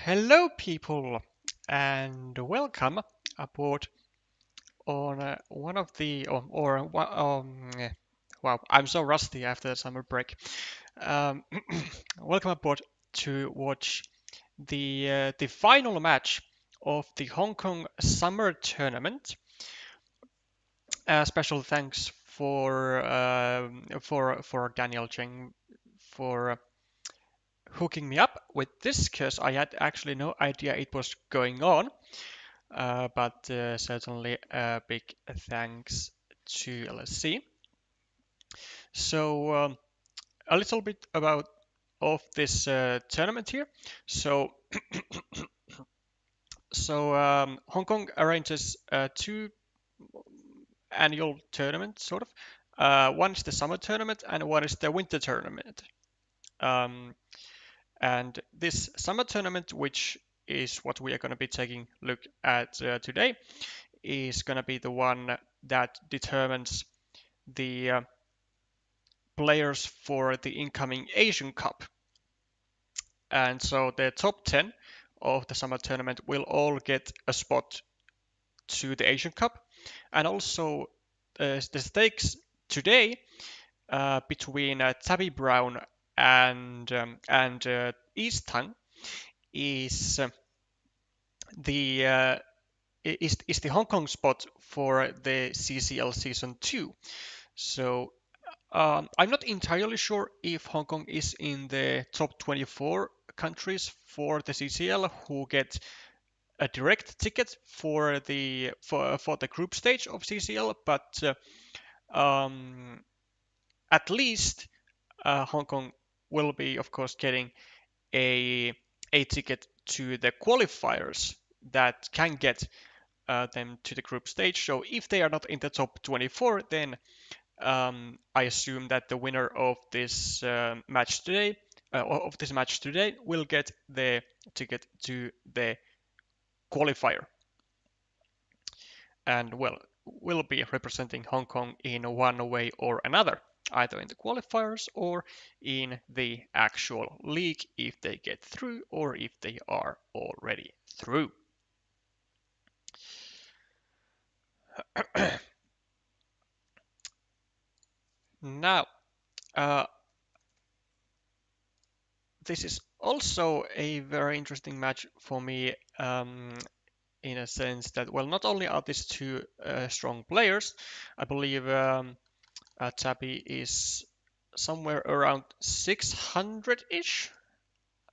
Hello, people, and welcome aboard on one of the wow, I'm so rusty after the summer break. Um, Welcome aboard to watch the final match of the Hong Kong Summer Tournament. Special thanks for Daniel Cheng for hooking me up with this because I had actually no idea it was going on. But certainly a big thanks to LSC. So a little bit about of this tournament here. So Hong Kong arranges two annual tournaments, sort of. One is the summer tournament and one is the winter tournament. Um, and this summer tournament, which is what we are going to be taking a look at today, is going to be the one that determines the players for the incoming Asian Cup. And so the top 10 of the summer tournament will all get a spot to the Asian Cup. And also the stakes today between Tabbybrown and Easttung is the is the Hong Kong spot for the CCL season 2. So I'm not entirely sure if Hong Kong is in the top 24 countries for the CCL who get a direct ticket for the group stage of CCL, but at least Hong Kong will be, of course, getting a a ticket to the qualifiers that can get them to the group stage. So if they are not in the top 24, then I assume that the winner of this match today will get the ticket to the qualifier, and well, will be representing Hong Kong in one way or another, either in the qualifiers or in the actual league if they get through or if they are already through. Now, uh, this is also a very interesting match for me in a sense that, well, not only are these two strong players, I believe Tabby is somewhere around 600-ish.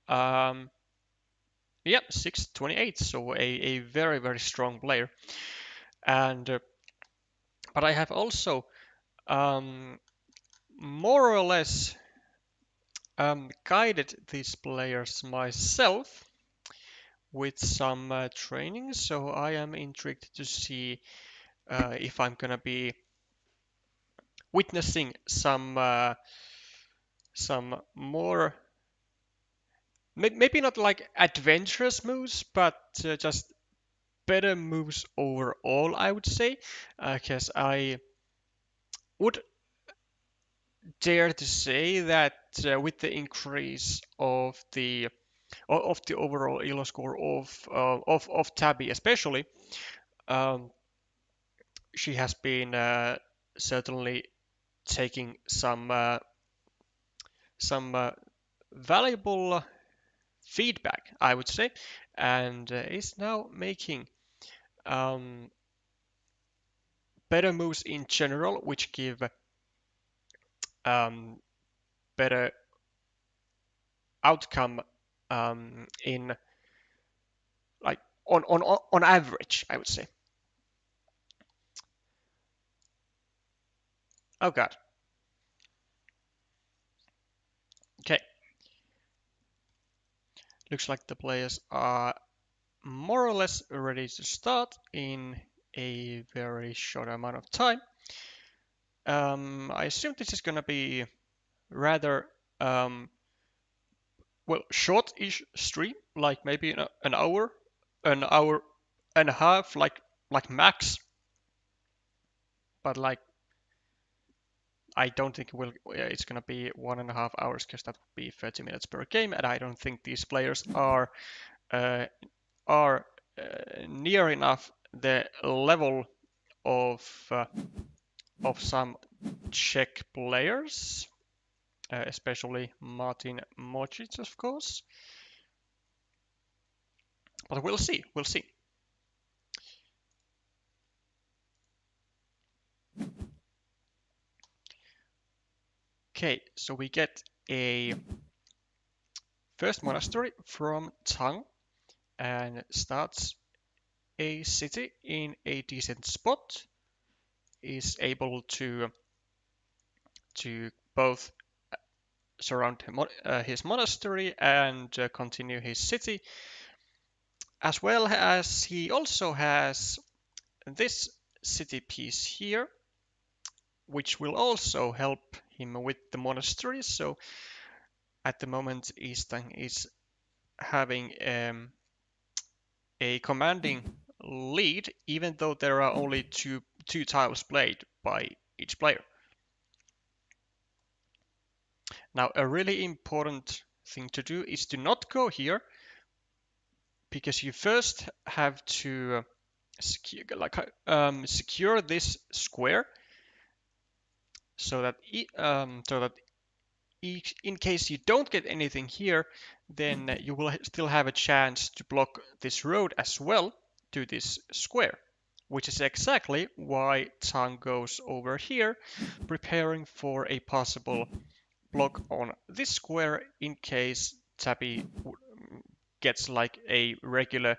Yep, 628, so a very, very strong player. And but I have also more or less guided these players myself with some training, so I am intrigued to see if I'm gonna be witnessing some more maybe not like adventurous moves, but just better moves overall, I would say, because I would dare to say that with the increase of the overall elo score of Tabby especially, um, she has been certainly taking some valuable feedback, I would say, and is now making um, better moves in general, which give um, better outcome in like on average, I would say. Oh god. Okay. Looks like the players are more or less ready to start in a very short amount of time. I assume this is gonna be rather well, short-ish stream, like maybe an hour and a half, like max. But like, I don't think it's gonna be 1.5 hours because that would be 30 minutes per game, and I don't think these players are are near enough the level of some Czech players, especially Martin Mocic, of course. But we'll see. We'll see. Okay, so we get a first monastery from Tang and starts a city in a decent spot. Is able to both surround his monastery and continue his city, as well as he also has this city piece here, which will also help him with the monastery. So at the moment, Easttung is having a commanding lead, even though there are only two tiles played by each player. Now, a really important thing to do is to not go here, because you first have to secure this square so that in case you don't get anything here, then you will still have a chance to block this road as well to this square, which is exactly why Tang goes over here, preparing for a possible block on this square in case Tabby gets like a regular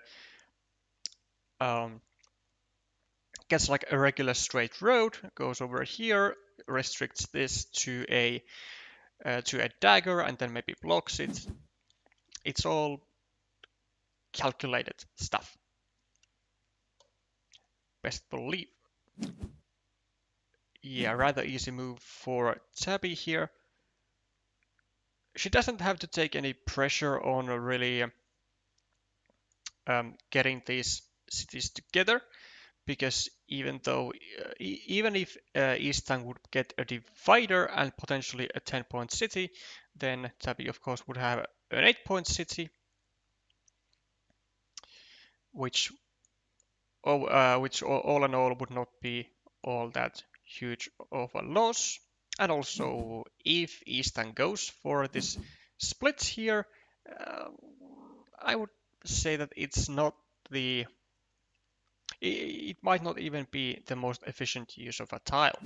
straight road, goes over here, restricts this to a dagger, and then maybe blocks it. It's all calculated stuff. Best believe. Yeah, rather easy move for Tabby here. She doesn't have to take any pressure on really getting these cities together, because even if Easttung would get a divider and potentially a 10-point city, then Tabby of course would have an 8-point city, which all in all would not be all that huge of a loss. And also, if Eastern goes for this split here, I would say that it's not it might not even be the most efficient use of a tile.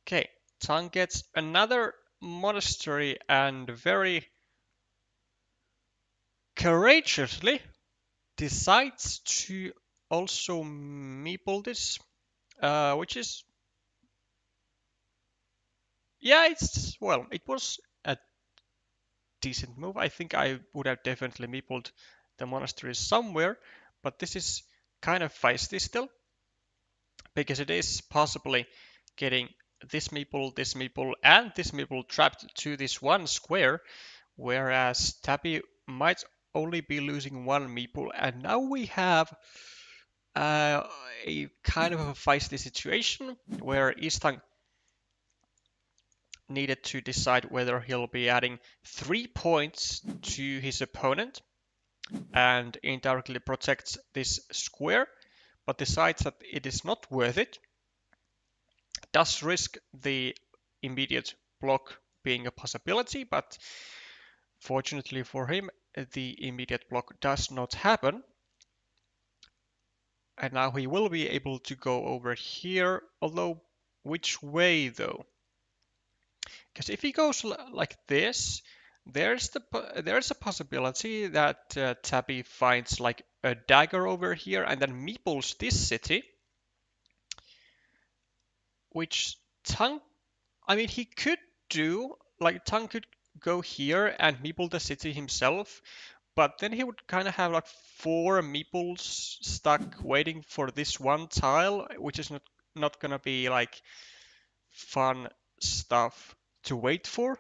Okay, Tang gets another monastery and very courageously decides to also meeple this, which is, yeah, it was a decent move. I think I would have definitely meepled the monastery somewhere, but this is kind of feisty still, because it is possibly getting this meeple, and this meeple trapped to this one square, whereas Tabby might only be losing one meeple, and now we have a kind of a feisty situation where Easttung needed to decide whether he'll be adding 3 points to his opponent and indirectly protects this square, but decides that it is not worth it, does risk the immediate block being a possibility, but fortunately for him, the immediate block does not happen. And now he will be able to go over here, although which way though? Because if he goes like this, there's a possibility that Tabby finds like a dagger over here and then meeples this city, which Tang, I mean, he could do, like Tang could go here and meeple the city himself, but then he would kind of have like 4 meeples stuck waiting for this one tile, which is not gonna be like fun stuff to wait for.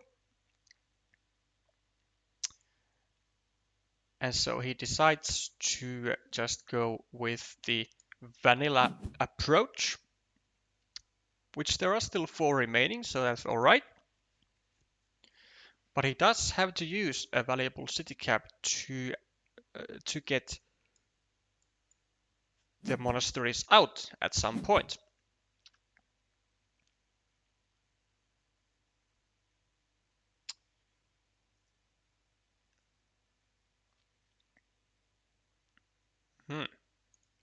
And so he decides to just go with the vanilla approach, which there are still 4 remaining, so that's all right. But he does have to use a valuable city cap to get the monasteries out at some point.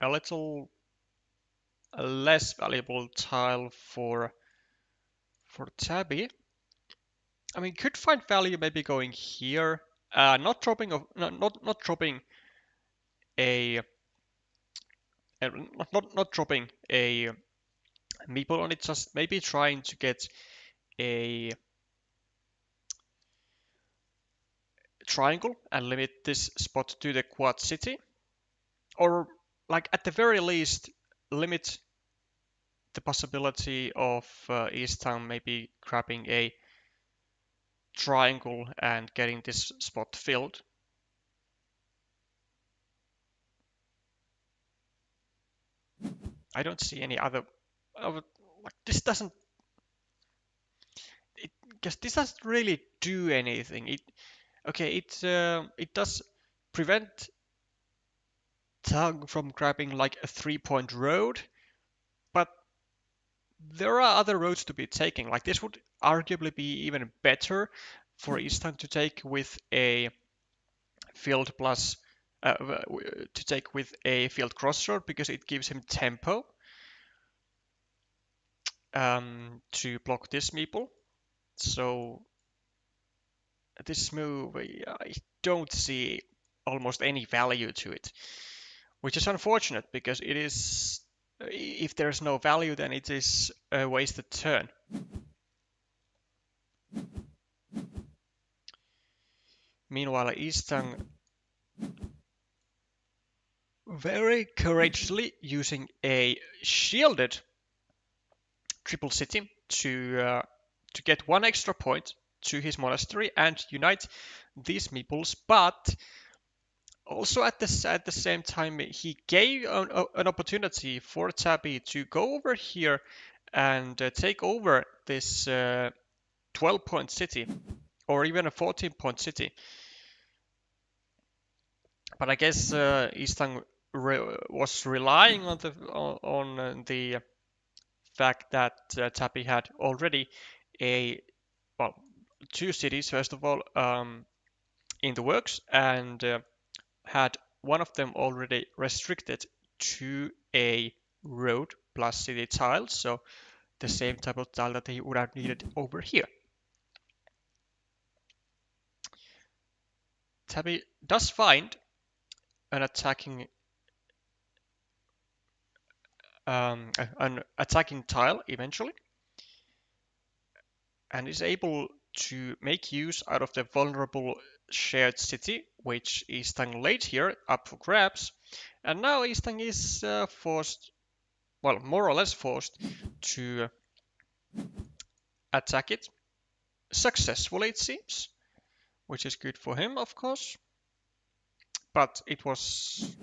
A little less valuable tile for Tabby. I mean, could find value maybe going here. Not dropping not dropping a not dropping a meeple on it. Just maybe trying to get a triangle and limit this spot to the quad city, or like at the very least limit the possibility of Easttown maybe grabbing a triangle and getting this spot filled. I don't see any other. Like this doesn't. Because this doesn't really do anything. It does prevent Tug from grabbing like a 3-point road, but there are other roads to be taken. Like this would arguably be even better for Eastern to take with a field plus to take with a field crossroad because it gives him tempo to block this meeple. So this move, I don't see almost any value to it, which is unfortunate because it is. If there's no value, then it is a wasted turn. Meanwhile, Easttung very courageously using a shielded triple city to get one extra point to his monastery and unite these meeples, but also at the same time he gave an opportunity for Tabby to go over here and take over this 12-point city or even a 14-point city. But I guess Easttung was relying on the fact that Tabby had already two cities first of all in the works and had one of them already restricted to a road plus city tile, so the same type of tile that he would have needed over here. Tabby does find an attacking tile eventually, and is able to make use out of the vulnerable shared city, which Easttung laid here up for grabs. And now Easttung is forced, well, more or less forced to attack it successfully, it seems, which is good for him, of course. But it was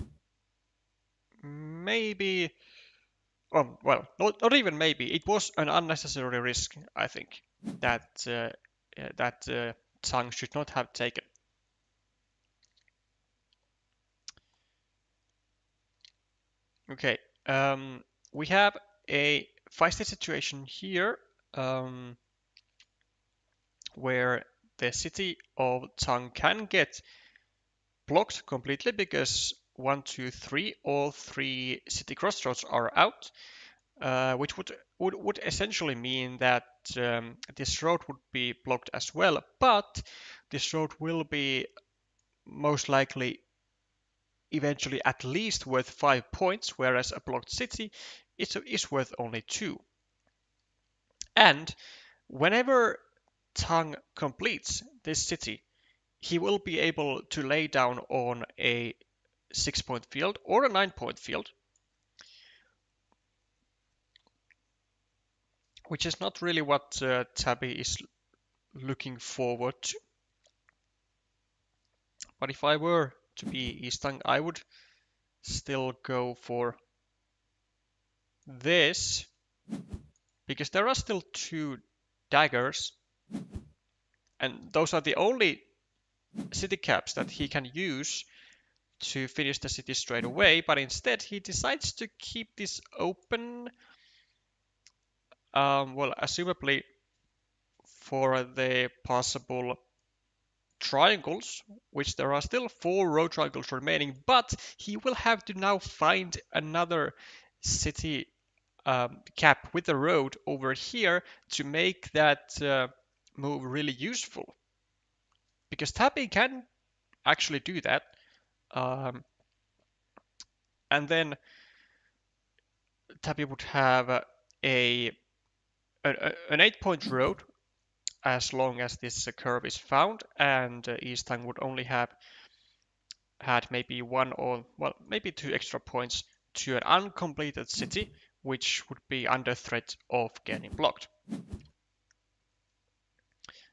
maybe, well, not even maybe. It was an unnecessary risk, I think, that Tang should not have taken. Okay, we have a feisty situation here where the city of Tang can get blocked completely because 1, 2, 3, all three city crossroads are out, which would essentially mean that this road would be blocked as well, but this road will be most likely eventually at least worth 5 points, whereas a blocked city is worth only 2. And whenever Tang completes this city, he will be able to lay down on a 6-point field or a 9-point field, which is not really what Tabby is looking forward to. But if I were to be Easttung, I would still go for this, because there are still 2 daggers And those are the only city caps that he can use to finish the city straight away, but instead he decides to keep this open, well, assumably for the possible triangles, which there are still 4 row triangles remaining, but he will have to now find another city cap with a road over here to make that move really useful. Because Tabby can actually do that. Um, and then Tabby would have an 8-point road as long as this curve is found, and Easttung would only have had maybe 1 or, well, maybe 2 extra points to an uncompleted city, which would be under threat of getting blocked.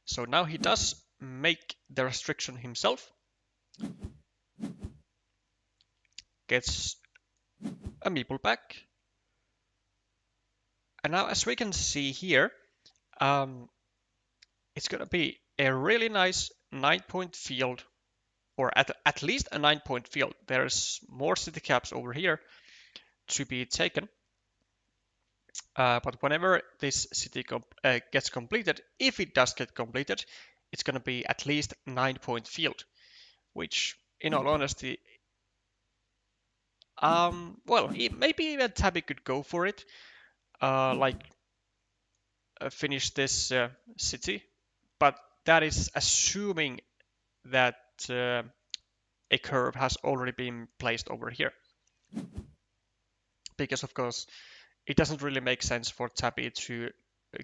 So now he does make the restriction himself, gets a meeple back, and now as we can see here, it's going to be a really nice 9-point field, or at least a 9-point field. There's more city caps over here to be taken. But whenever this city gets completed, if it does get completed, it's going to be at least 9-point field, which, in all honesty, well, maybe even Tabby could go for it, like finish this city, but that is assuming that a curve has already been placed over here. Because, of course, it doesn't really make sense for Tabby to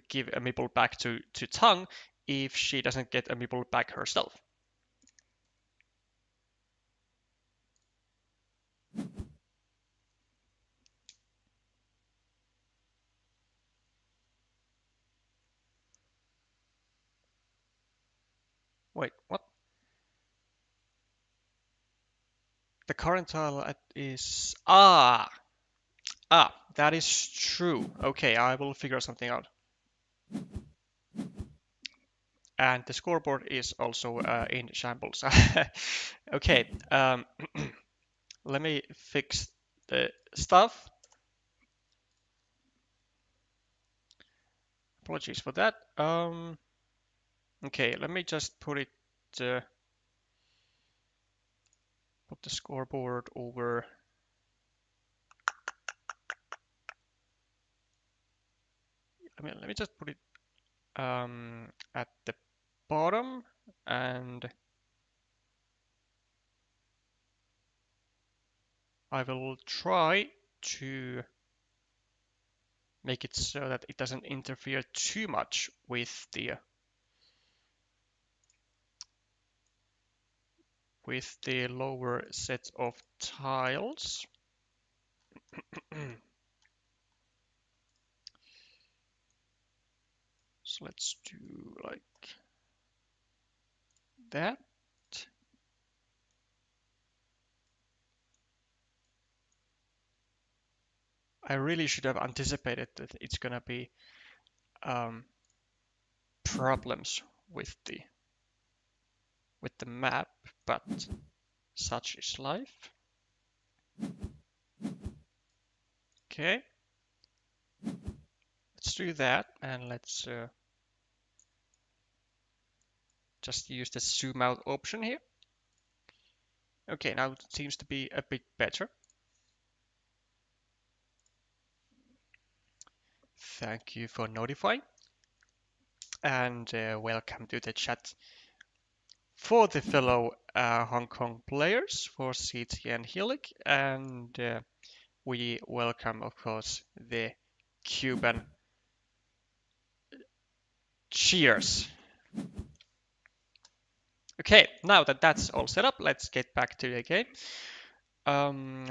give a meeple back to Tongue if she doesn't get a meeple back herself. Wait, what? The current tile is... that is true. Okay, I will figure something out. And the scoreboard is also in shambles. Okay, let me fix the stuff. Apologies for that. Okay, let me just put it... put the scoreboard over... let me just put it at the bottom, and I will try to make it so that it doesn't interfere too much with the lower set of tiles. So let's do like that. I really should have anticipated that it's gonna be problems with the map, but such is life. Okay, let's do that, and let's just use the zoom out option here. Okay, now it seems to be a bit better. Thank you for notifying, and welcome to the chat for the fellow Hong Kong players for CT and Helic, and we welcome, of course, the Cuban cheers. Okay, now that that's all set up, let's get back to the game.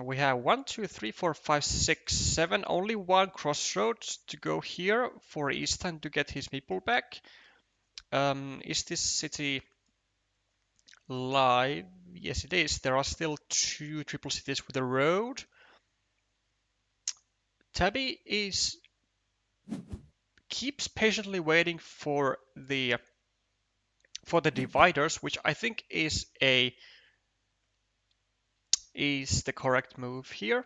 We have 1, 2, 3, 4, 5, 6, 7. Only one crossroads to go here for Eastern to get his meeple back. Is this city live? Yes, it is. There are still 2 triple cities with a road. Tabby keeps patiently waiting for the for the dividers, which I think is the correct move here,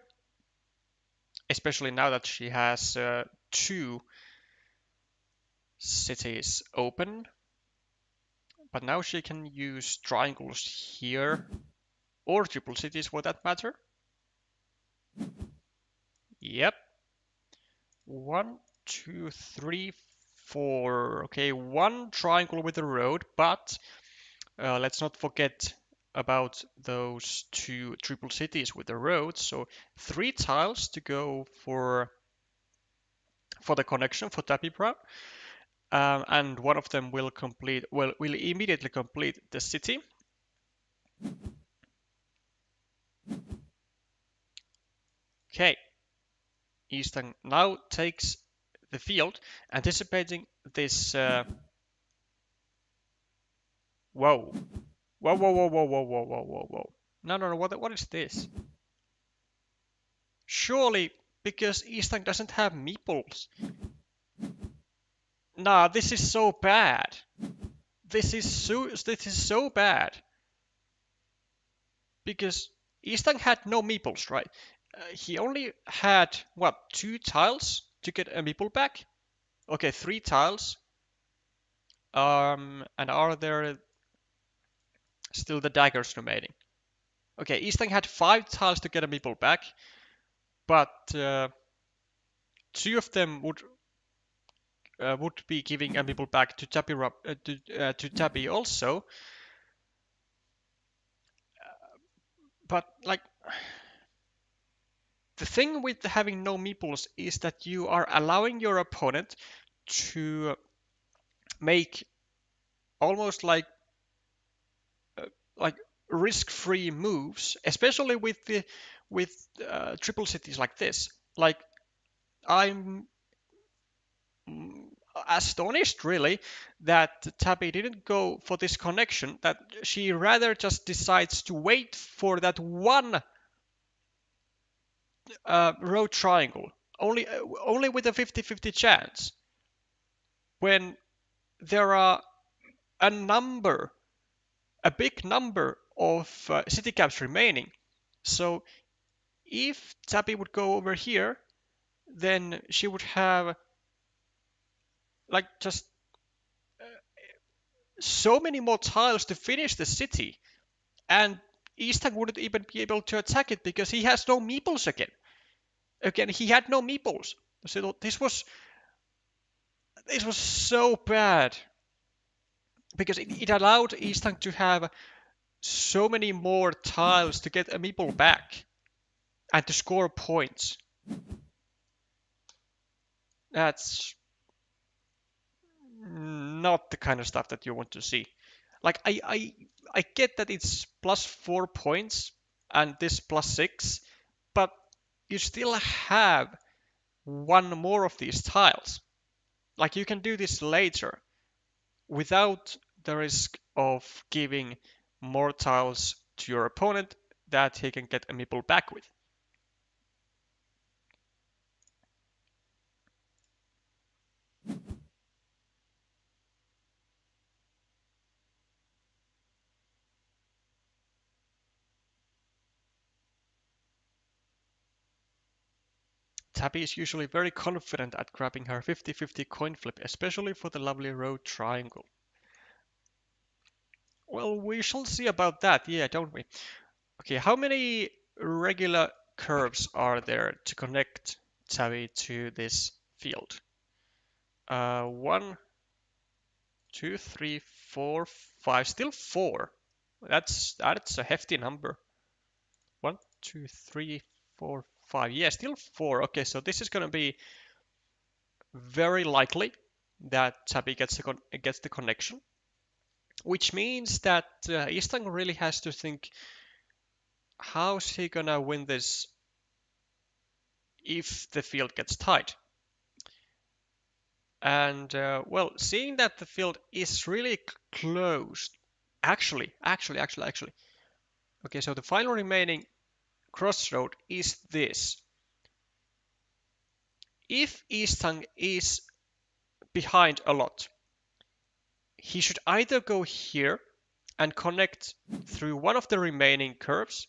especially now that she has 2 cities open. But now she can use triangles here, or triple cities for that matter. Yep. 1, 2, 3, 4. Okay, 1 triangle with a road, but let's not forget about those 2 triple cities with the roads. So 3 tiles to go for the connection for Tabbybrown. And one of them will immediately complete the city. Okay. Easttung now takes the field, anticipating this. Whoa. Whoa, whoa, whoa, whoa, whoa, whoa, whoa, whoa, whoa. No, what is this? Surely, because Easttung doesn't have meeples. Nah, this is so bad. This is so bad. Because Easttung had no meeples, right? He only had, what, 2 tiles to get a meeple back? Okay, 3 tiles. And are there still the daggers remaining? Okay, Easttung had 5 tiles to get a meeple back, but 2 of them would be giving a meeple back to Tabby also. But like, the thing with having no meeples is that you are allowing your opponent to make almost like risk-free moves, especially with triple cities like this. Like, I'm astonished really that Tabby didn't go for this connection, that she rather just decides to wait for that one row triangle, only with a 50-50 chance, when there are a big number of city caps remaining. So if Tabby would go over here, then she would have like just so many more tiles to finish the city, and Easttung wouldn't even be able to attack it because he has no meeples again. Again, he had no meeples. So this was so bad because it allowed Easttung to have so many more tiles to get a meeple back and to score points. That's not the kind of stuff that you want to see. Like, I get that it's plus 4 points and this plus 6, but you still have one more of these tiles. Like, you can do this later without the risk of giving more tiles to your opponent that he can get a meeple back with. Tabby is usually very confident at grabbing her 50-50 coin flip, especially for the lovely row triangle. Well, we shall see about that, yeah, don't we? Okay, how many regular curves are there to connect Tabby to this field? 1, 2, 3, 4, 5, still 4. That's a hefty number. 1, 2, 3, 4, 5. Yeah, still 4. Okay, so this is going to be very likely that Tabby gets the connection, which means that Easttung really has to think, how's he gonna win this if the field gets tight? And well, seeing that the field is really closed, actually. Okay, so the final remaining crossroad is this. If Easttung is behind a lot, he should either go here and connect through one of the remaining curves,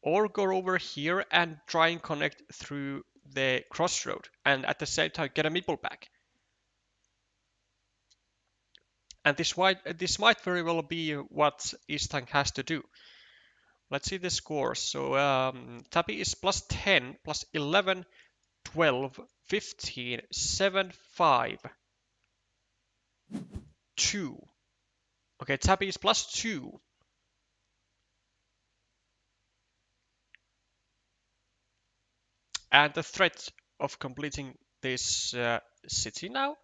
or go over here and try and connect through the crossroad and at the same time get a meeple back. And this might very well be what Easttung has to do. Let's see the scores. So Tabby is plus 10, plus 11, 12, 15, 7, 5, 2. Okay, Tabby is plus 2. And the threat of completing this city now,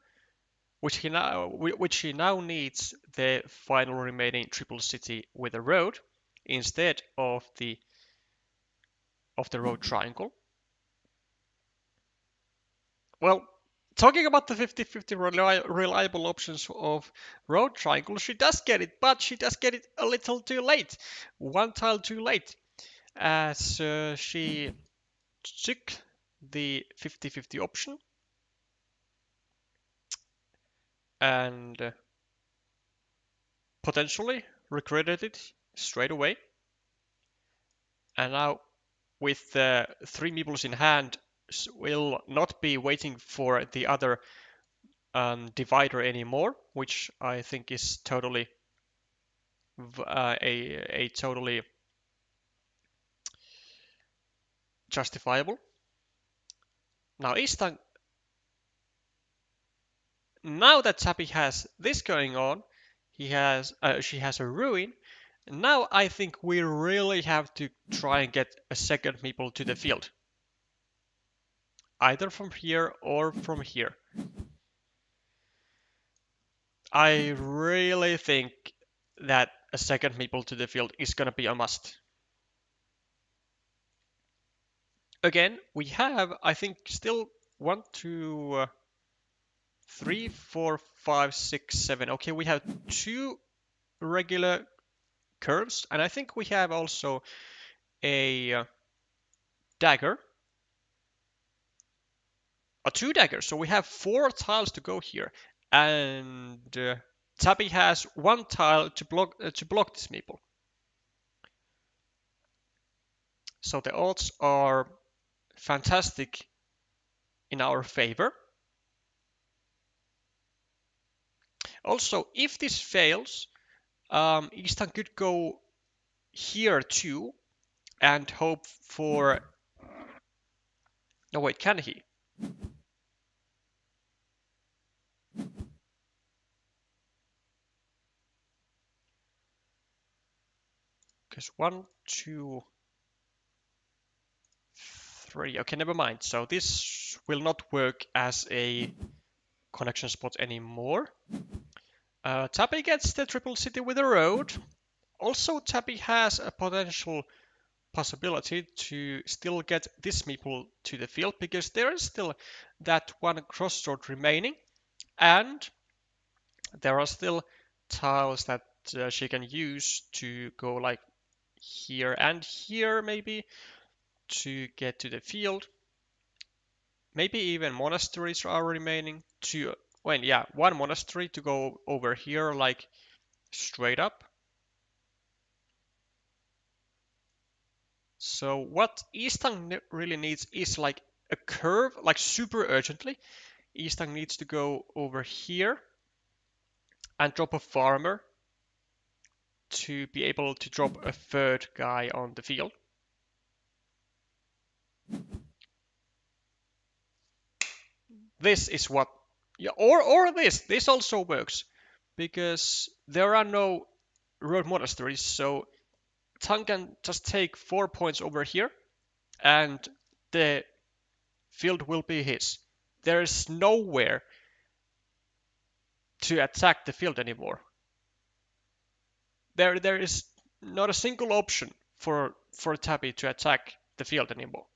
which he now needs the final remaining triple city with a road instead of the road triangle. Well, talking about the 50-50 reliable options of road triangle, she does get it, but she does get it a little too late. One tile too late, as she took the 50-50 option and potentially regretted it straight away. And now with 3 meeples in hand, will not be waiting for the other divider anymore, which I think is totally a totally justifiable. Now Easttung, now that Tabby has this going on, she has a ruin. Now I think we really have to try and get a second meeple to the field, either from here or from here. I really think that a second meeple to the field is gonna be a must. Again, we have, I think, still 1, 2, 3, 4, 5, 6, 7. Okay, we have 2 regular curves, and I think we have also a dagger. 2 daggers, so we have 4 tiles to go here, and Tabby has 1 tile to block this meeple. So the odds are fantastic in our favor. Also, if this fails, Easttung could go here too and hope for... No, wait, can he? Because 1, 2, 3. Okay, never mind. So this will not work as a connection spot anymore. Tabby gets the triple city with a road. Also, Tabby has a potential possibility to still get this meeple to the field because there is still that one crossroad remaining, and there are still tiles that she can use to go like here and here maybe to get to the field. Maybe even monasteries are remaining to, well, yeah, one monastery to go over here like straight up. So what Easttung really needs is like a curve, like super urgently. Easttung needs to go over here and drop a farmer to be able to drop a third guy on the field. This is what, yeah, or this also works because there are no road monasteries, so Tang can just take 4 points over here and the field will be his. There is nowhere to attack the field anymore. There is not a single option for Tabby to attack the field anymore.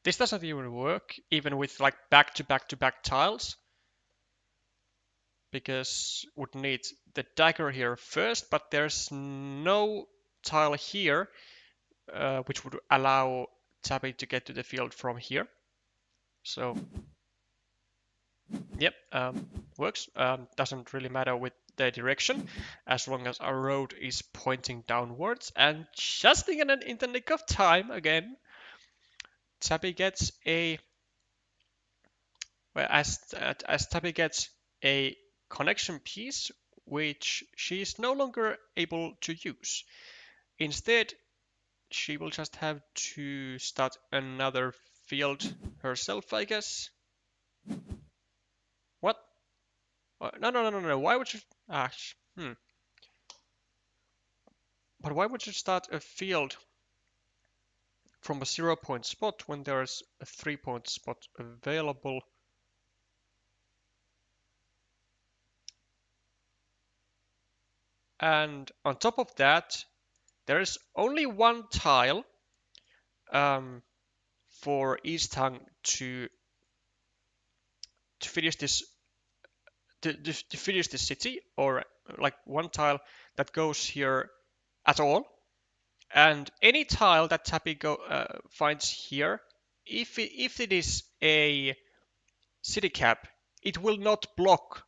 This doesn't even work, even with like back to back to back tiles, because would need the dagger here first, but there's no tile here which would allow Tabby to get to the field from here. So, yep, works. Doesn't really matter with the direction, as long as our road is pointing downwards. And just in the nick of time, again, Tabby gets a well, as Tabby gets a connection piece, which she is no longer able to use. Instead, she will just have to start another field herself, I guess. What? No, no, no, no, no. Why would you? Ah, But why would you start a field from a 0-point spot when there's a 3-point spot available? And on top of that, there is only one tile for Easttung to finish this to finish the city, or like one tile that goes here at all. And any tile that Tappy finds here, if it is a city cap, it will not block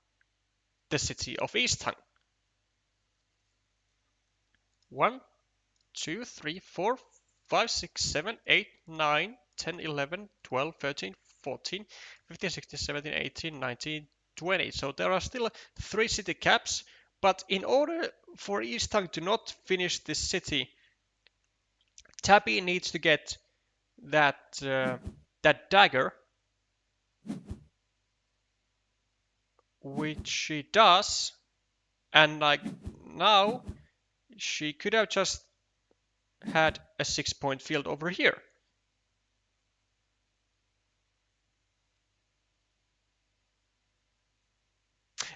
the city of Easttung. 1, 2, 3, 4, 5, 6, 7, 8, 9, 10, 11, 12, 13, 14, 15, 16, 17, 18, 19, 20. So there are still 3 city caps, but in order for Easttung to not finish this city, Tabby needs to get that that dagger, which she does, and like now she could have just had a 6-point field over here.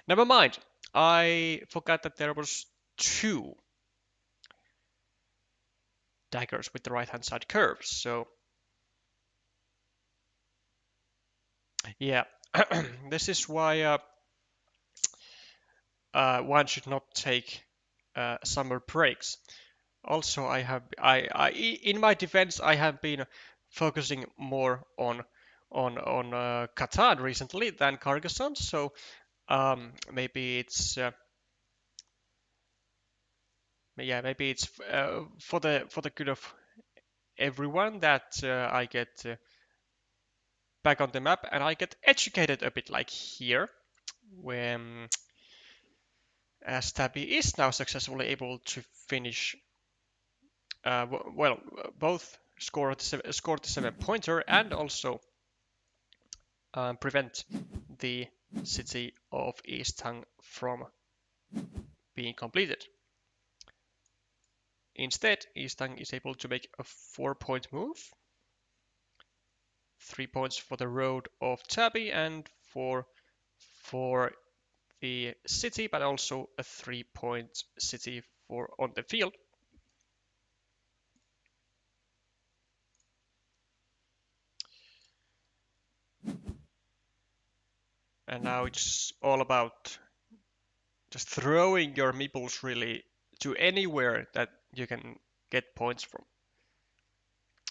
Never mind, I forgot that there was 2 daggers with the right hand side curves, so yeah. This is why one should not take summer breaks. Also, in my defense, I have been focusing more on Catan recently than Carcassonne, so maybe it's maybe it's for the good of everyone that I get back on the map and I get educated a bit, like here, when as Tabby is now successfully able to finish both score the 7-pointer and also prevent the city of Easttung from being completed. Instead, Easttung is able to make a 4-point move, 3 points for the road of Tabby and for the city, but also a 3-point city for on the field. And now it's all about just throwing your meeples really to anywhere that you can get points from.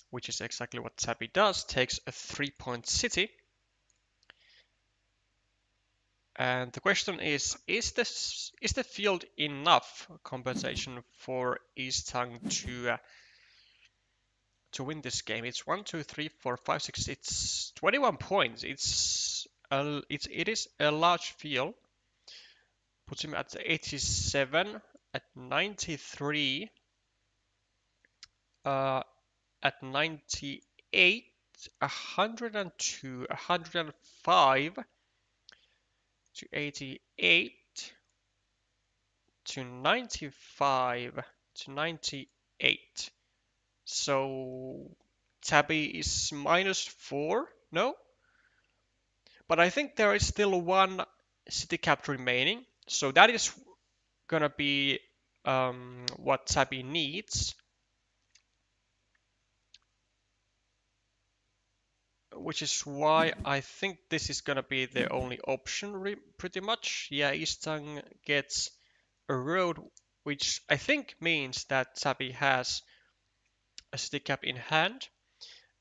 Which is exactly what Tabby does, takes a 3-point city. And the question is the field enough compensation for Easttung to win this game? It's 1, 2, 3, 4, 5, 6. It's 21 points. It is a large field. Puts him at 87, at 93, at 98, 102, 105 to 88 to 95 to 98. So Tabby is -4, no? But I think there is still one city cap remaining, so that is gonna be what Tabby needs, which is why I think this is gonna be the only option, pretty much. Yeah, Easttung gets a road, which I think means that Tabby has a city cap in hand,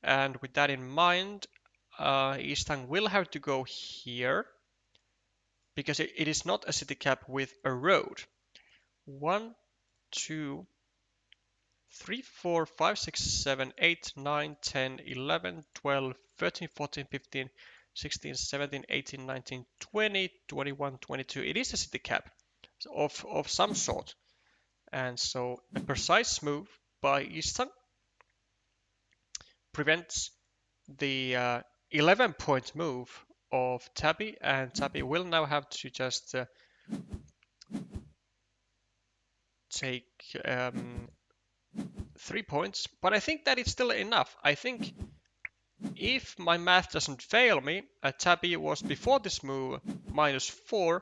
and with that in mind, Easttung will have to go here because it is not a city cap with a road. 1, 2, 3, 4, 5, 6, 7, 8, 9, 10, 11, 12, 13, 14, 15, 16, 17, 18, 19, 20, 21, 22. It is a city cap of some sort. And so a precise move by Eastern prevents the 11-point move of Tabby, and Tabby will now have to just take 3 points, but I think that it's still enough. I think if my math doesn't fail me, Tabby was before this move -4,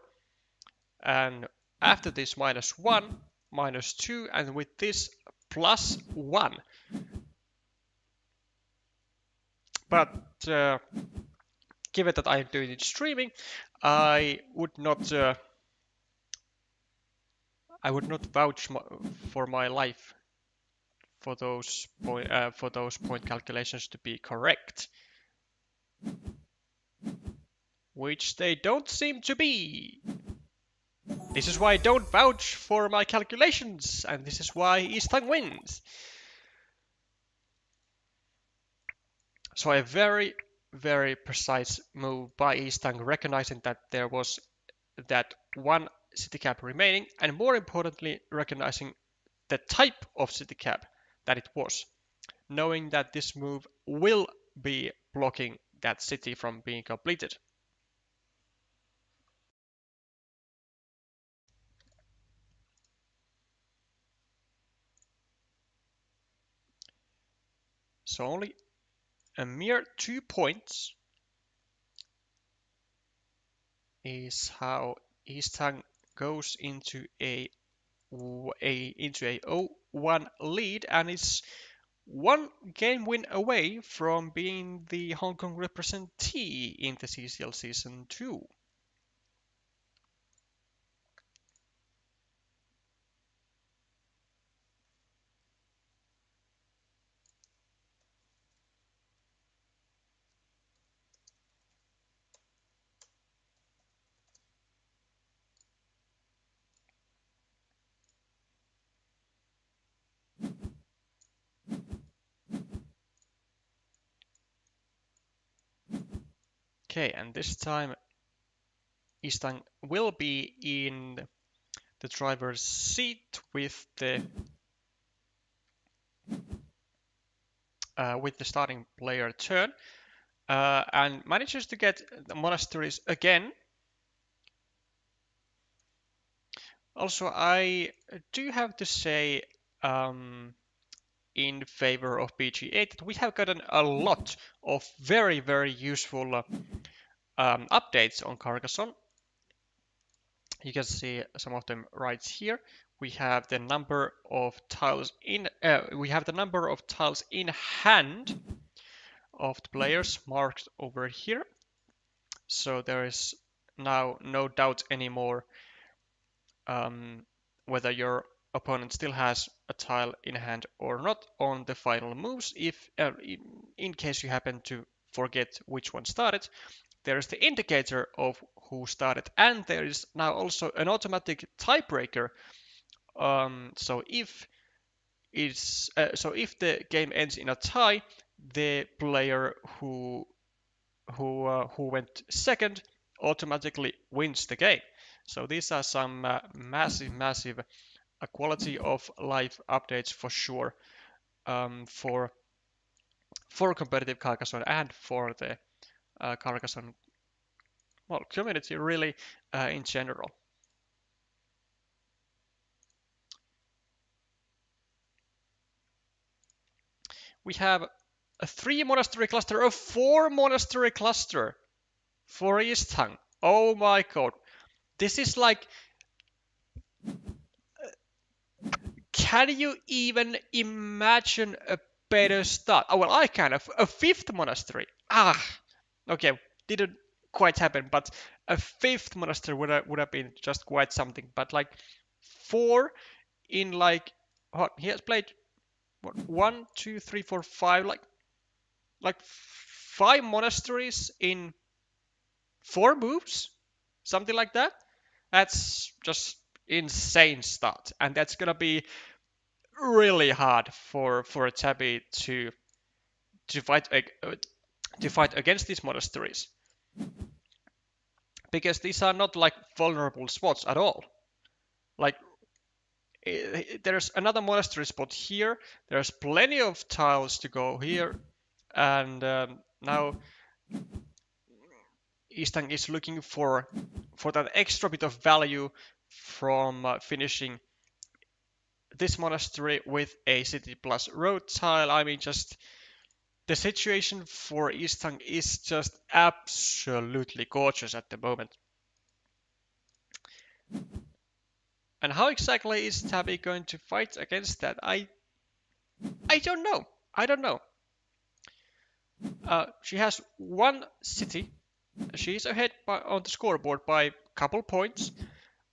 and after this -1, -2, and with this +1. But given that I'm doing it streaming, I would not vouch for my life for those point calculations to be correct, which they don't seem to be. This is why I don't vouch for my calculations, and this is why Easttung wins. So a very, very precise move by Easttung, recognizing that there was that one city cap remaining, and more importantly, recognizing the type of city cap that it was, knowing that this move will be blocking that city from being completed. So only a mere 2 points is how Easttung goes into a 0-1 lead and is one game win away from being the Hong Kong representee in the CCL Season 2. Okay, and this time Easttung will be in the driver's seat with the starting player turn, and manages to get the monasteries again. Also, I do have to say in favor of BG8 that we have gotten a lot of very, very useful updates on Carcassonne. You can see some of them right here. We have the number of tiles in hand of the players marked over here. So there is now no doubt anymore whether your opponent still has a tile in hand or not on the final moves. If in case you happen to forget which one started, there is the indicator of who started, and there is now also an automatic tiebreaker. So if the game ends in a tie, the player who went second automatically wins the game. So these are some massive quality of life updates for sure, for competitive Carcassonne and for the Carcassonne community really in general. We have a 3 monastery cluster, a 4 monastery cluster for Easttung. Oh my god. This is like, can you even imagine a better start? Oh, well, I can. A 5th monastery. Okay, didn't quite happen, but a 5th monastery would have been just quite something. But like 4 in like, what, he has played what, 1, 2, 3, 4, 5, like 5 monasteries in 4 moves, something like that. That's just insane start, and that's gonna be really hard for a Tabby to fight to fight against these monasteries, because these are not like vulnerable spots at all. Like there's another monastery spot here. There's plenty of tiles to go here, and now Easttung is looking for that extra bit of value from finishing this monastery with a city plus road tile. I mean, just the situation for Easttung is just absolutely gorgeous at the moment. And how exactly is Tabby going to fight against that? I don't know. I don't know. She has 1 city. She's ahead on the scoreboard by a couple points,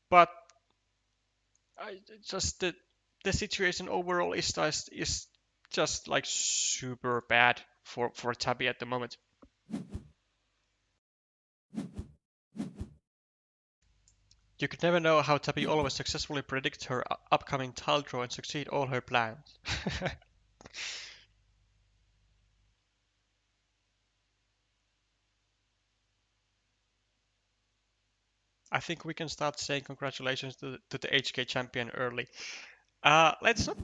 but just the situation overall is just like super bad for Tabby at the moment. You could never know how Tabby always successfully predicts her upcoming tile draw and succeed all her plans. I think we can start saying congratulations to the HK champion early. Let's not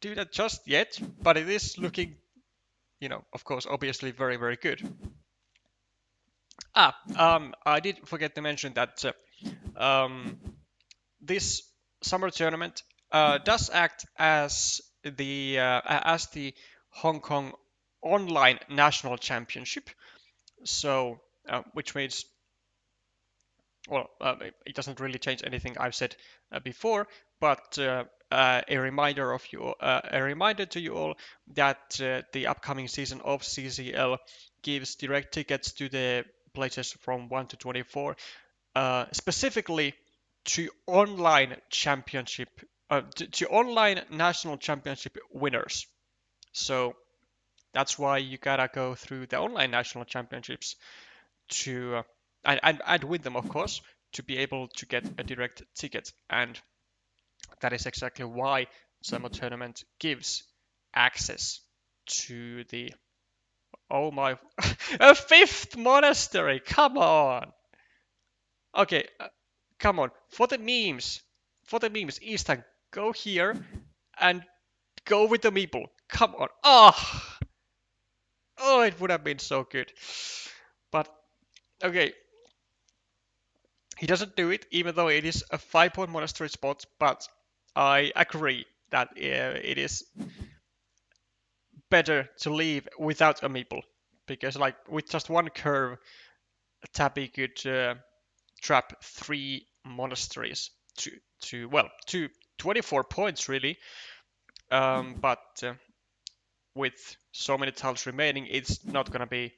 do that just yet, but it is looking, of course, obviously very, very good. I did forget to mention that this summer tournament does act as the Hong Kong Online National Championship. So, which means, well, it doesn't really change anything I've said before, but a reminder to you all that the upcoming season of CCL gives direct tickets to the places from 1 to 24, specifically to online championship, to online national championship winners. So that's why you gotta go through the online national championships to and win them, of course, to be able to get a direct ticket. And that is exactly why Summer Tournament gives access to the, oh my, a 5th monastery. Come on. Okay, come on. For the memes, Eastern, go here and go with the meeple. Come on. Oh, it would have been so good. But okay, he doesn't do it, even though it is a 5-point monastery spot. But I agree that it is better to leave without a meeple, because like with just 1 curve, Tabby could trap 3 monasteries to 24 points really. But with so many tiles remaining, it's not gonna be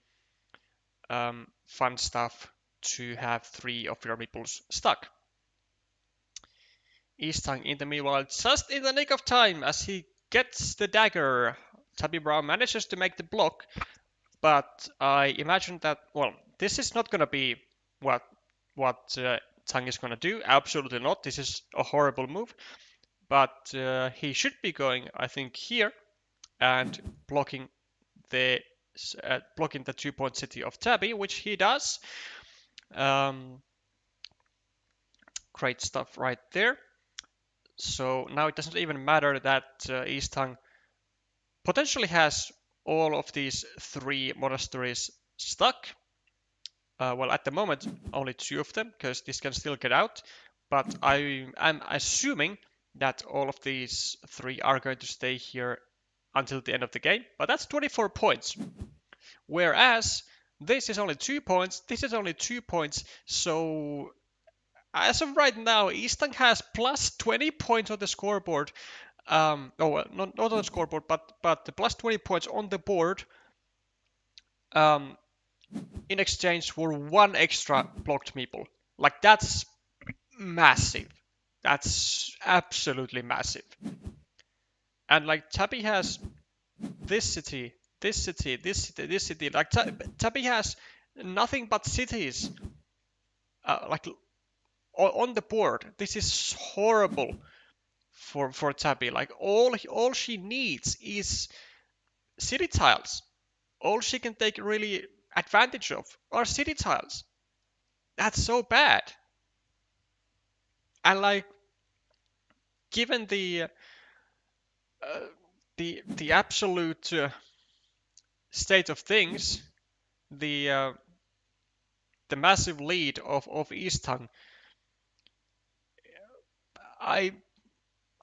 fun stuff to have 3 of your meeples stuck. Easttung in the meanwhile, just in the nick of time as he gets the dagger. Tabbybrown manages to make the block, but I imagine that, well, this is not gonna be what Tang is gonna do. Absolutely not. This is a horrible move. But he should be going, I think, here and blocking the 2-point city of Tabby, which he does. Great stuff right there. So now it doesn't even matter that Easttung potentially has all of these 3 monasteries stuck. Well, at the moment, only 2 of them, because this can still get out. But I'm assuming that all of these 3 are going to stay here until the end of the game. But that's 24 points. Whereas this is only 2 points, this is only 2 points. So as of right now, Easttung has plus 20 points on the scoreboard. Not on the scoreboard, but the plus 20 points on the board. In exchange for 1 extra blocked meeple. Like, that's massive. That's absolutely massive. And like, Tabby has this city this city, this city, this city. Like Tabby has nothing but cities. Like on the board. This is horrible for Tabby. Like all she needs is city tiles. All she can take really advantage of are city tiles. That's so bad. And like, given uh, the absolute state of things, the the massive lead of Easttung, I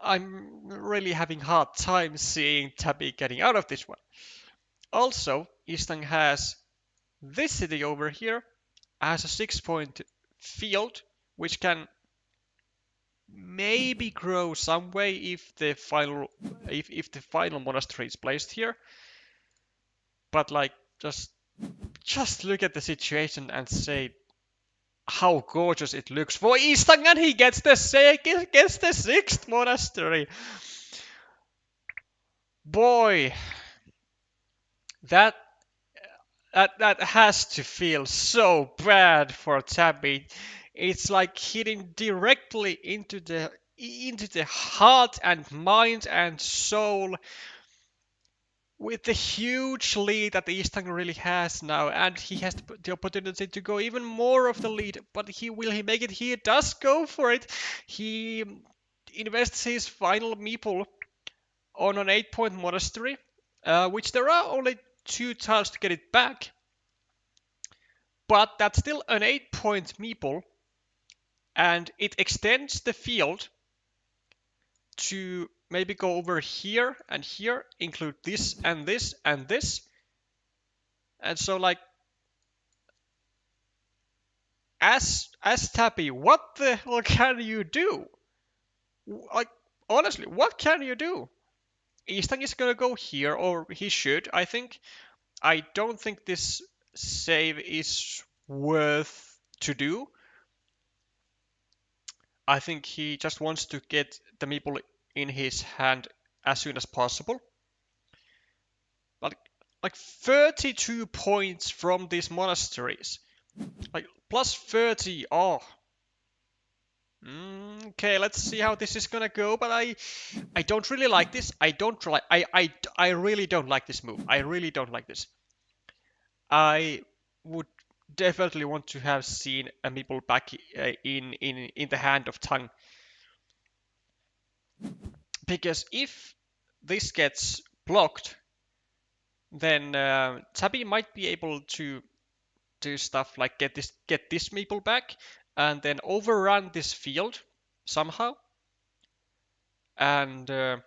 I'm really having hard time seeing Tabby getting out of this one. Also, Easttung has this city over here has a 6-point field, which can maybe grow some way if the final monastery is placed here. But like, just look at the situation and say how gorgeous it looks for Easttung, and he gets the sixth monastery. Boy, that that has to feel so bad for Tabby. It's like hitting directly into the heart and mind and soul with the huge lead that Easttung really has now, and he has the opportunity to go even more of the lead. But will he make it? He does go for it. He invests his final meeple on an 8-point monastery, which there are only 2 tiles to get it back. But that's still an 8-point meeple, and it extends the field to maybe go over here and here, include this and this and this. And so like, as Tappy, what the hell can you do? Like, honestly, what can you do? Easttung is gonna go here, or he should, I think. I don't think this save is worth to do. I think he just wants to get the meeple in his hand as soon as possible. Like 32 points from these monasteries. Like plus 30. Oh. Okay, let's see how this is gonna go. But I don't really like this. I really don't like this move. I really don't like this. I would definitely want to have seen a meeple back in the hand of Tongue, because if this gets blocked, then Tabby might be able to do stuff like get this meeple back and then overrun this field somehow, and then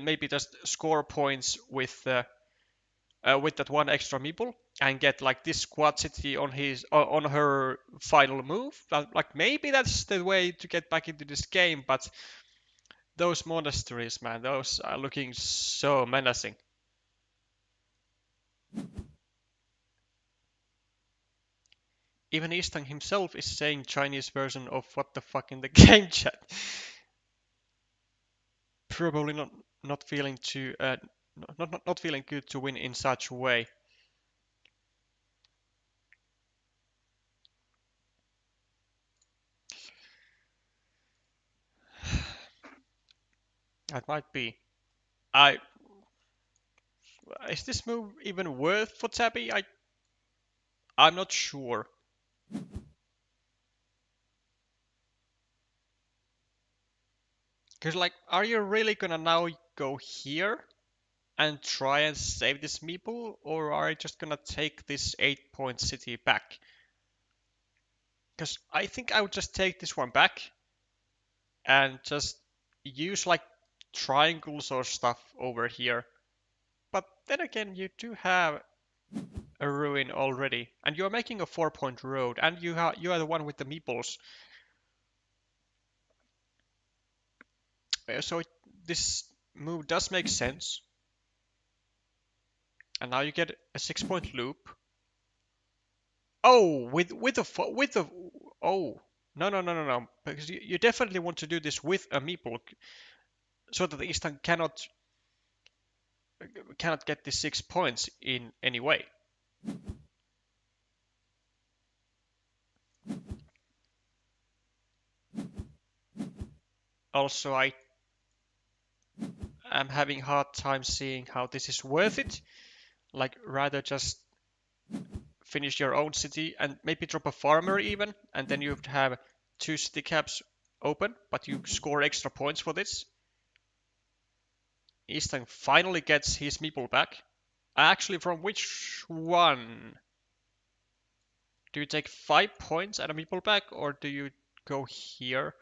maybe just score points with that one extra meeple and get like this quad city on her final move. Like maybe that's the way to get back into this game, but those monasteries, man, those are looking so menacing. Even Easttung himself is saying Chinese version of what the fuck in the game chat. Probably not feeling too not feeling good to win in such a way. That might be. I Is this move even worth for Tabby? I'm not sure. Because like, are you really gonna now go here and try and save this meeple, or are you just gonna take this 8-point city back? Because I think I would just take this one back and just use like triangles or stuff over here. But then again, you do have a ruin already, and you're making a 4-point road, and you are the one with the meeples. So this move does make sense. And now you get a 6-point loop. Oh, with the oh, no, because you definitely want to do this with a meeple, so that the Eastern cannot cannot get the 6 points in any way. Also, I am having hard time seeing how this is worth it. Like, rather just finish your own city and maybe drop a farmer even, and then you have 2 city caps open, but you score extra points for this. Easttung finally gets his meeple back. Actually, from which one? Do you take 5 points and a meeple back, or do you go here?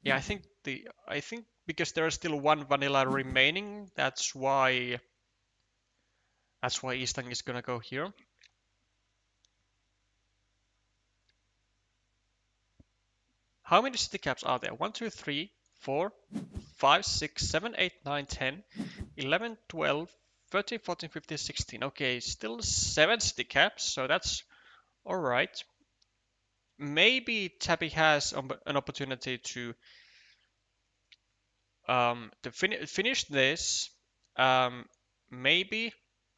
Yeah, I think because there is still one vanilla remaining, that's why Easttung is gonna go here. How many city caps are there? 1, 2, 3, 4, 5, 6, 7, 8, 9, 10, 11, 12, 13, 14, 15, 16. Okay, still 7 city caps, so that's alright. Maybe Tabby has an opportunity to finish this, maybe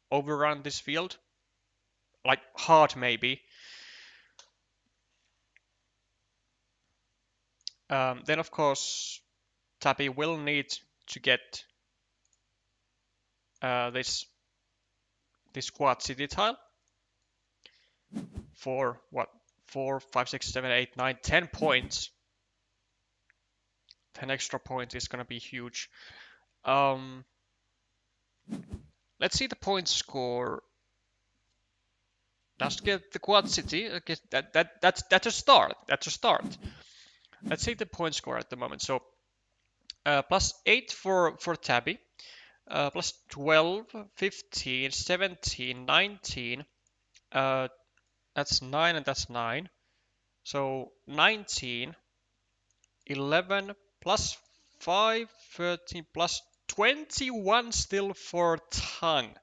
overrun this field, like hard maybe. Then of course Tabby will need to get this quad city tile for what, 4, 5, 6, 7, 8, 9, 10 points. 10 extra points is gonna be huge. Let's see the point score. Just get the quad city. Okay, that's a start. That's a start. Let's see the point score at the moment. So +8 for Tabby, plus 12, 15, 17, 19. That's 9 and that's 9. So 19, 11 plus 5, 13 plus 21 still for Tongue.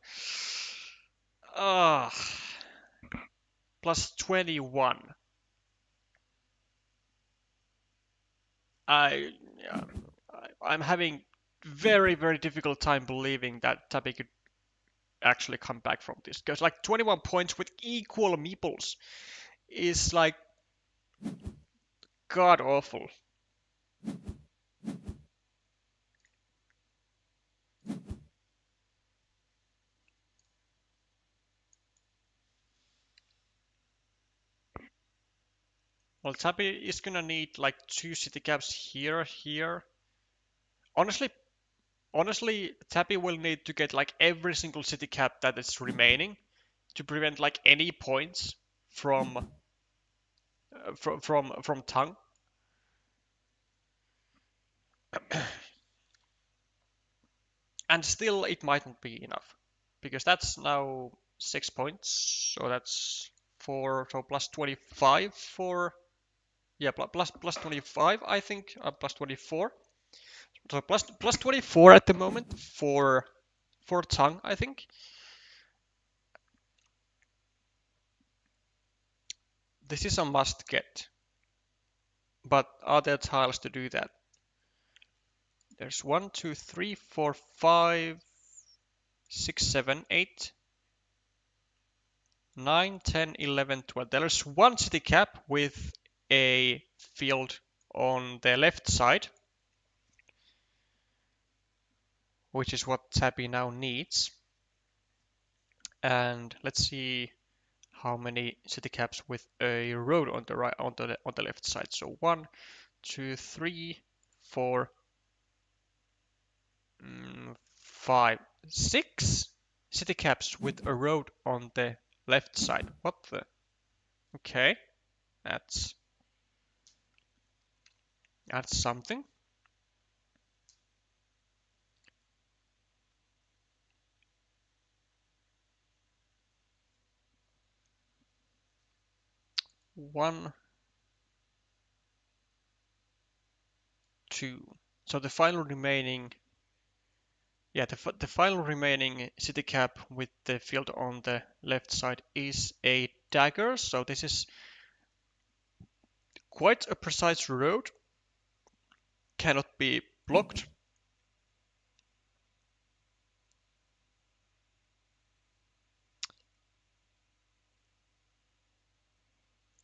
Plus 21. I'm having very difficult time believing that Tabby could actually come back from this, because like 21 points with equal meeples is like god awful. Well, Tabby is gonna need like 2 city caps here. Honestly, Tabby will need to get like every single city cap that is remaining to prevent like any points from Tongue. And still, it might not be enough, because that's now 6 points, so that's 4, so plus 25 for, yeah, plus 25, I think, plus 24. So plus 24 at the moment for Tongue, I think. This is a must get. But are there tiles to do that? There's 1, 2, 3, 4, 5, 6, 7, 8, 9, 10, 11, 12. There's one city cap with a field on the left side, which is what Tabby now needs. And let's see how many city caps with a road on the right, on the left side. So 1, 2, 3, 4, 5, 6 city caps with a road on the left side. What the? Okay, that's something. One, two. So the final remaining, yeah, the final remaining city cap with the field on the left side is a dagger. So this is quite a precise road. Cannot be blocked.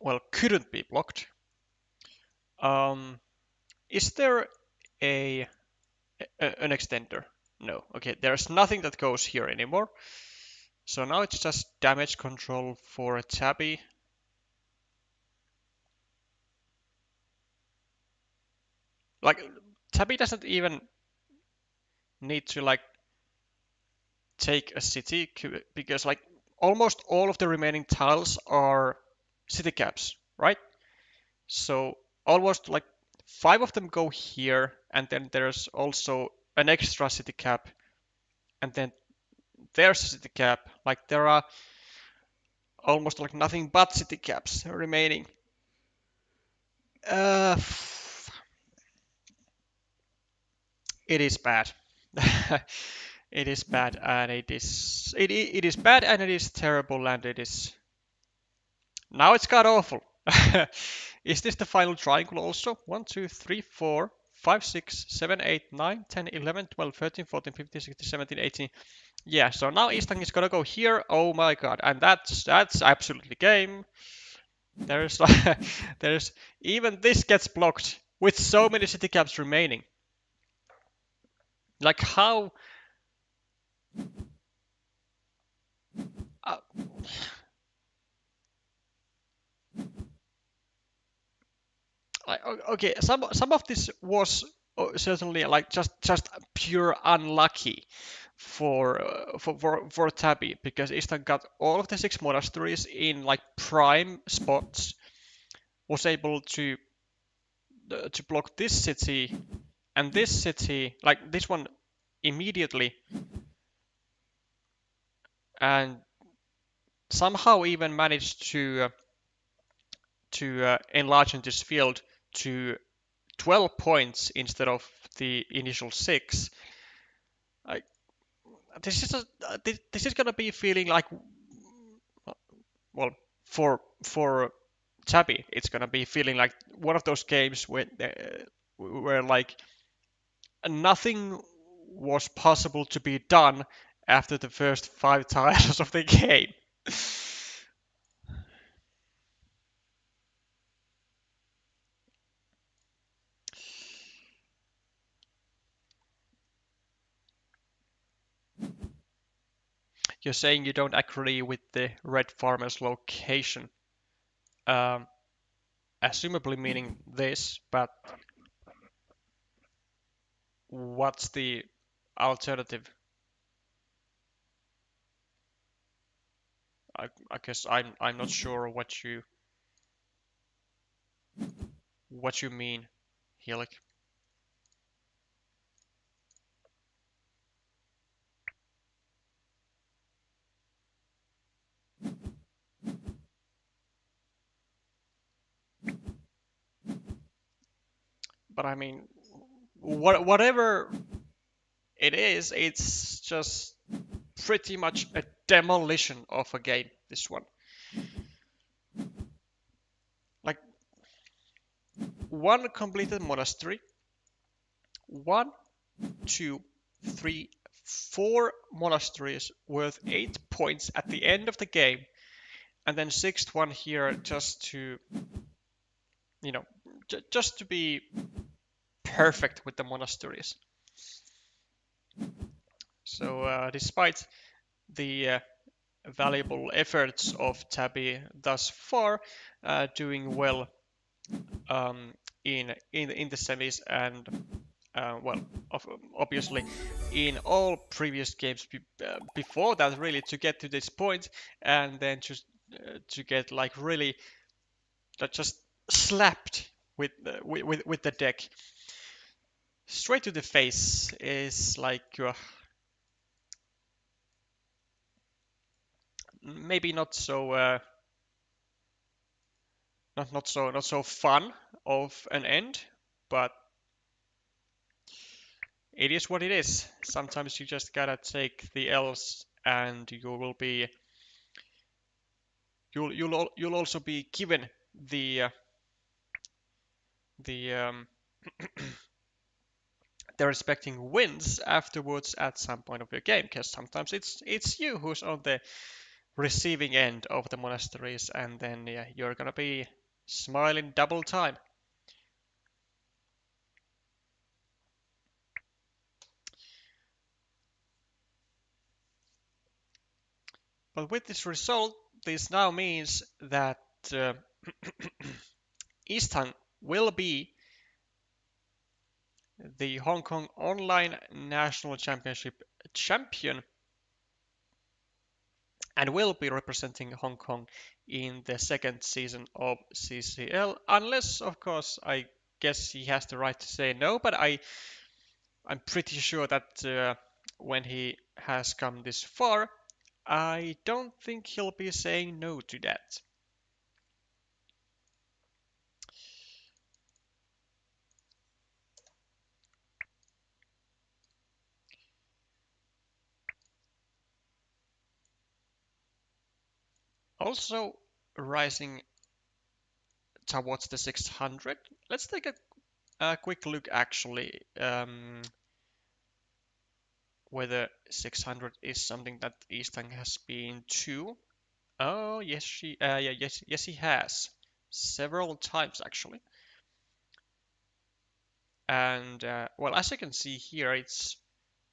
well, couldn't be blocked. Is there a an extender? No. Okay, there's nothing that goes here anymore. So now it's just damage control for a Tabby. Like, Tabby doesn't even need to like take a city because like almost all of the remaining tiles are city caps, right? So almost like 5 of them go here, and then there's also an extra city cap, and then there's a city cap. Like there are almost like nothing but city caps remaining. Uh, it is bad. It is bad, and it is bad, and it is terrible, and it is now it's got awful. Is this the final triangle also? 1, 2, 3, 4, 5, 6, 7, 8, 9, 10, 11, 12, 13, 14, 15, 16, 17, 18. Yeah, so now Easttung is gonna go here. Oh my god, and that's absolutely game. There's there's even this gets blocked with so many city caps remaining. Like how? Uh, okay, some of this was certainly like just pure unlucky for Tabby because Eastern got all of the 6 monasteries in like prime spots, was able to block this city and this city, like this one immediately, and somehow even managed to enlarge this field to 12 points instead of the initial 6. Like, this is gonna be feeling like, well, for Tabby, it's gonna be feeling like one of those games where like nothing was possible to be done after the first 5 tiles of the game. You're saying you don't agree with the red farmer's location, um, assumably meaning this, but what's the alternative? I guess I'm not sure what you mean, Helik. But I mean, whatever it is, it's just pretty much a demolition of a game. This one, like one completed monastery, 1, 2, 3, 4 monasteries worth 8 points at the end of the game, and then sixth one here just to, you know, just to be perfect with the monasteries. So despite the valuable efforts of Tabby thus far, doing well in the semis, and well, obviously in all previous games before that, really to get to this point, and then to get like really just slapped with the deck straight to the face is like maybe not so fun of an end, but it is what it is. Sometimes you just gotta take the L's, and you'll also be given the the respecting wins afterwards at some point of your game, because sometimes it's you who's on receiving end of the monasteries, and then yeah, you're gonna be smiling double time. But with this result, this now means that uh, Easttung will be the Hong Kong Online National Championship champion and will be representing Hong Kong in the second season of CCL, unless, of course, I guess he has the right to say no, but I'm pretty sure that when he has come this far, I don't think he'll be saying no to that. Also, rising towards the 600, let's take a quick look actually whether 600 is something that Easttung has been to. Oh, yes, yes, he has several times actually. And well, as you can see here, it's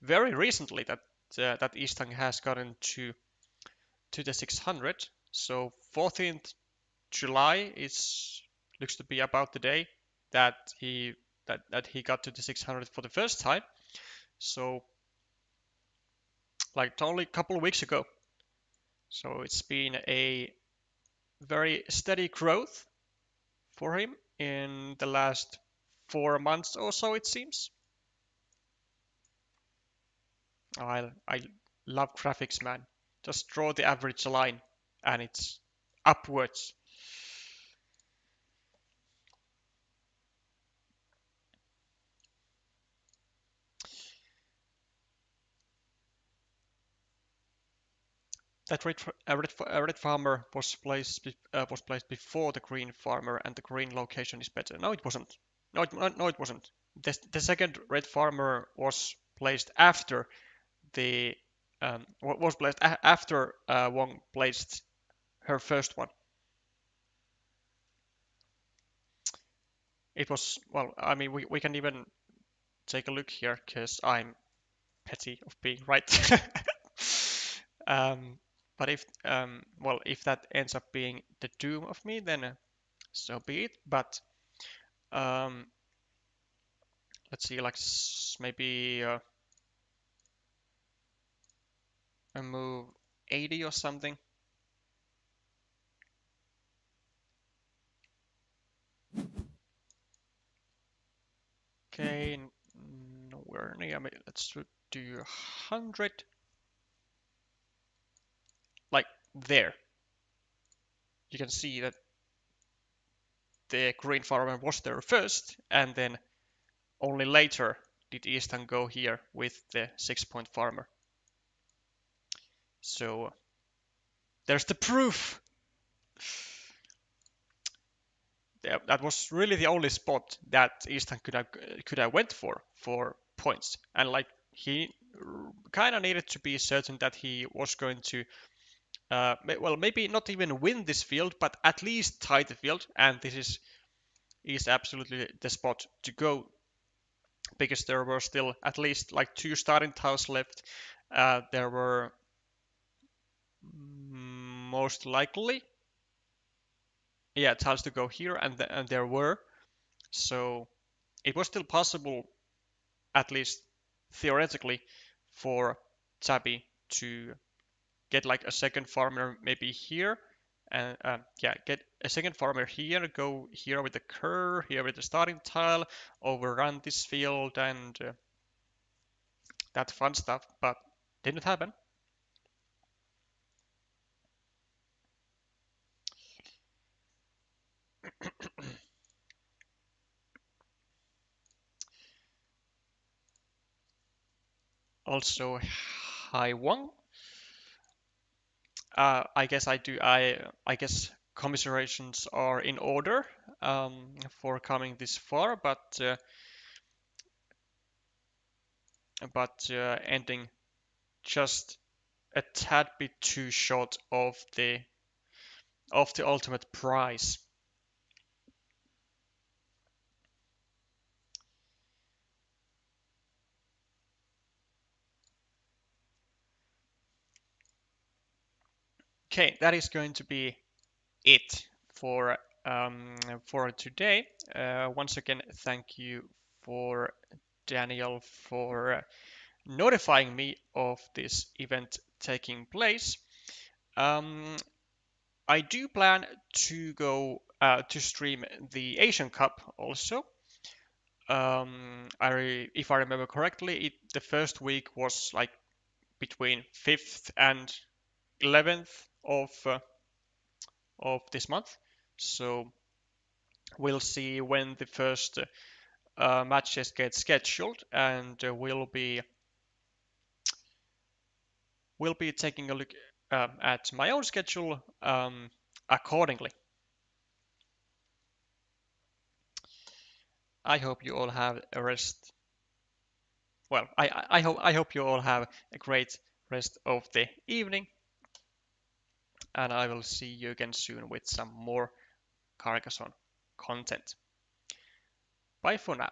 very recently that that Easttung has gotten to the 600. So 14th July is looks to be about the day that he got to the 600 for the first time. So like only a couple of weeks ago. So it's been a very steady growth for him in the last 4 months or so, it seems. I love graphics, man. Just draw the average line and it's upwards. That red farmer was placed before the green farmer, and the green location is better. No, it wasn't. No, it wasn't. The second red farmer was placed after the was placed after Wong placed her first one. It was, well, I mean, we can even take a look here because I'm petty of being right. um, but if well, if that ends up being the doom of me, then so be it. But um, let's see, like maybe a move 80 or something. Okay, nowhere near. I mean, let's do 100, like there. You can see that the green farmer was there first, and then only later did Eastern go here with the 6-point farmer. So there's the proof. That was really the only spot that Eastern could have went for points, and like he kind of needed to be certain that he was going to well, maybe not even win this field, but at least tie the field, and this is absolutely the spot to go because there were still at least like 2 starting tiles left. There were most likely, yeah, tiles to go here, and there were. So it was still possible, at least theoretically, for Tabby to get like a second farmer maybe here, and yeah, get a second farmer here, go here with the curve, here with the starting tile, overrun this field, and that fun stuff, but didn't happen. Also, hi Wong. I guess I do. I guess commiserations are in order for coming this far, but ending just a tad bit too short of the ultimate prize. Okay, that is going to be it for today. Once again, thank you for Daniel for notifying me of this event taking place. Um, I do plan to go to stream the Asian Cup also. If I remember correctly, the first week was like between 5th and 11th of this month. So we'll see when the first matches get scheduled, and we'll be taking a look at my own schedule accordingly. I hope you all have a rest. Well, I hope you all have a great rest of the evening, and I will see you again soon with some more Carcassonne content. Bye for now.